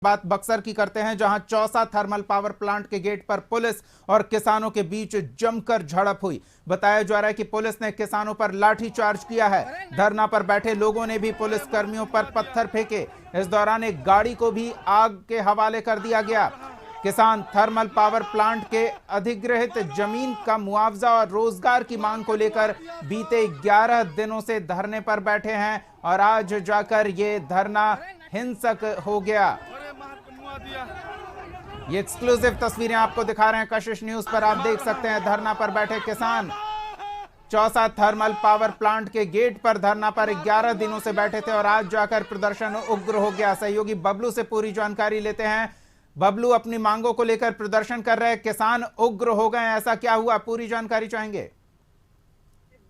बात बक्सर की करते हैं, जहां चौसा थर्मल पावर प्लांट के गेट पर पुलिस और किसानों के बीच जमकर झड़प हुई। बताया जा रहा है कि पुलिस ने किसानों पर लाठीचार्ज किया है। धरना पर बैठे लोगों ने भी पुलिस कर्मियों पर पत्थर फेंके। इस दौरान एक गाड़ी को भी आग के हवाले कर दिया गया। किसान थर्मल पावर प्लांट के अधिग्रहित जमीन का मुआवजा और रोजगार की मांग को लेकर बीते 11 दिनों से धरने पर बैठे हैं और आज जाकर ये धरना हिंसक हो गया। ये एक्सक्लूसिव तस्वीरें आपको दिखा रहे हैं कशिश न्यूज पर। आप देख सकते हैं धरना पर बैठे किसान चौसा थर्मल पावर प्लांट के गेट पर धरना पर 11 दिनों से बैठे थे और आज जाकर प्रदर्शन उग्र हो गया। सहयोगी बबलू से पूरी जानकारी लेते हैं। बबलू, अपनी मांगों को लेकर प्रदर्शन कर रहे किसान उग्र हो गए, ऐसा क्या हुआ, पूरी जानकारी चाहेंगे।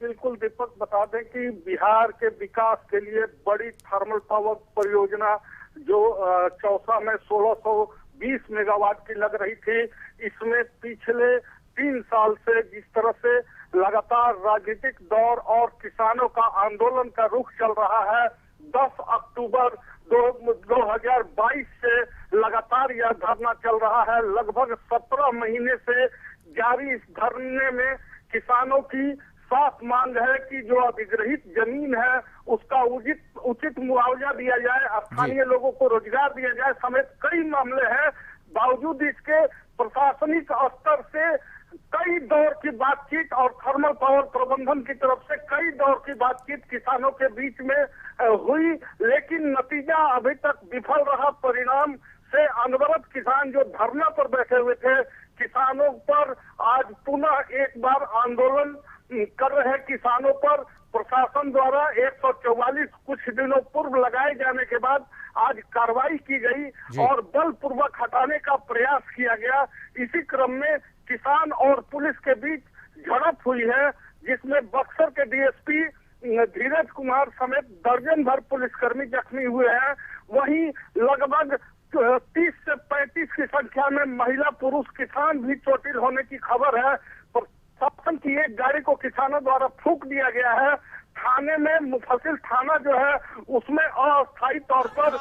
बिल्कुल दीपक, बता दें कि बिहार के विकास के लिए बड़ी थर्मल पावर परियोजना जो चौसा में 1620 मेगावाट की लग रही थी, इसमें पिछले 3 साल से जिस तरह से लगातार राजनीतिक दौर और किसानों का आंदोलन का रुख चल रहा है, 10 अक्टूबर 2022 से लगातार यह धरना चल रहा है। लगभग 17 महीने से जारी इस धरने में किसानों की साफ मांग है कि जो अधिग्रहित जमीन है उसका उचित मुआवजा दिया जाए, स्थानीय लोगों को रोजगार दिया जाए समेत कई मामले हैं। बावजूद इसके प्रशासनिक स्तर से कई दौर की बातचीत और थर्मल पावर प्रबंधन की तरफ से कई दौर की बातचीत किसानों के बीच में हुई, लेकिन नतीजा अभी तक विफल रहा। परिणाम से अनवरत किसान जो धरना पर बैठे हुए थे, किसानों पर आज पुनः एक बार आंदोलन कर रहे किसानों पर प्रशासन द्वारा 144 कुछ दिनों पूर्व लगाए जाने के बाद आज कार्रवाई की गई और बलपूर्वक हटाने का प्रयास किया गया। इसी क्रम में किसान और पुलिस के बीच झड़प हुई है, जिसमें बक्सर के डीएसपी धीरज कुमार समेत दर्जन भर पुलिसकर्मी जख्मी हुए हैं। वहीं लगभग 30 से 35 की संख्या में महिला पुरुष किसान भी चोटिल होने की खबर है। प्रशासन की एक गाड़ी को किसानों द्वारा फूंक दिया गया है। थाने में मुफस्सिल थाना जो है उसमें अस्थायी तौर पर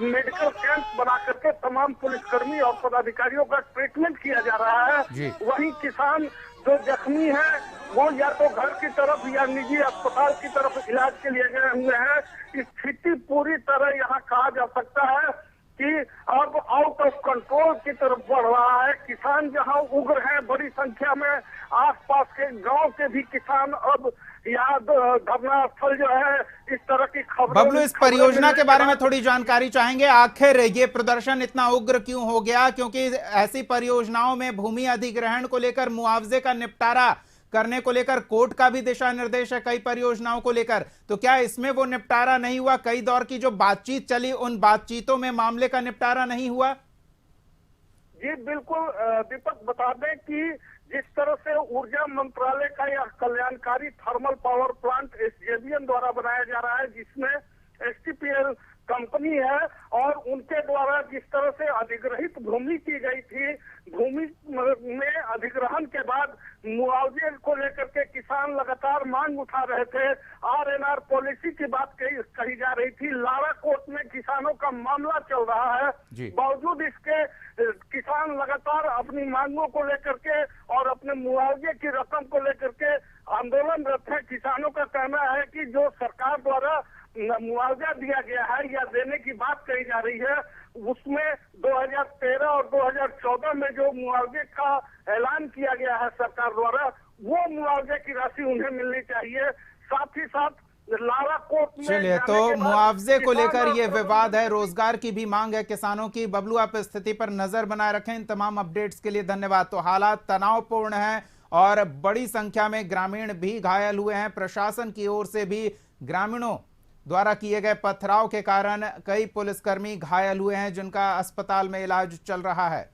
मेडिकल कैंप बना करके तमाम पुलिसकर्मी और पदाधिकारियों का ट्रीटमेंट किया जा रहा है। वहीं किसान जो जख्मी है वो या तो घर की तरफ या निजी अस्पताल की तरफ इलाज के लिए गए हुए हैं। स्थिति पूरी तरह यहाँ कहा जा सकता है कि अब आउट ऑफ कंट्रोल की तरफ बढ़ रहा है। किसान जहां उग्र हैं बड़ी संख्या में, आसपास के गांव के भी किसान अब यहाँ धरना स्थल जो है इस तरह की खबरें। बबलू, इस परियोजना के बारे में थोड़ी जानकारी चाहेंगे। आखिर ये प्रदर्शन इतना उग्र क्यों हो गया? क्योंकि ऐसी परियोजनाओं में भूमि अधिग्रहण को लेकर मुआवजे का निपटारा करने को लेकर कोर्ट का भी दिशा निर्देश है कई परियोजनाओं को लेकर, तो क्या इसमें वो निपटारा नहीं हुआ? कई दौर की जो बातचीत चली उन बातचीतों में मामले का निपटारा नहीं हुआ? जी बिल्कुल दीपक, बता दें कि जिस तरह से ऊर्जा मंत्रालय का यह कल्याणकारी थर्मल पावर प्लांट एसजेवीएन द्वारा बनाया जा रहा है, जिसमें एसटीपीएल कंपनी है और उनके द्वारा जिस तरह से अधिग्रहित भूमि की गई थी, भूमि में अधिग्रहण के बाद मुआवजे को लेकर के किसान लगातार मांग उठा रहे थे। आरएनआर पॉलिसी की बात कही जा रही थी। लारा कोर्ट में किसानों का मामला चल रहा है। बावजूद इसके किसान लगातार अपनी मांगों को लेकर के और अपने मुआवजे की रकम को लेकर के आंदोलनरत है। किसानों का कहना है कि जो सरकार द्वारा मुआवजा दिया गया है या देने की बात कही जा रही है, उसमें 2013 और 2014 में जो मुआवजे का ऐलान किया गया है सरकार द्वारा, वो मुआवजे की राशि उन्हें मिलनी चाहिए। साथ ही साथ लारा कोर्ट में चलिए, तो मुआवजे को लेकर ये विवाद है, रोजगार की भी मांग है किसानों की। बबलू, आप स्थिति पर नजर बनाए रखें। इन तमाम अपडेट्स के लिए धन्यवाद। तो हालात तनावपूर्ण हैं और बड़ी संख्या में ग्रामीण भी घायल हुए हैं। प्रशासन की ओर से भी ग्रामीणों द्वारा किए गए पथराव के कारण कई पुलिसकर्मी घायल हुए हैं, जिनका अस्पताल में इलाज चल रहा है।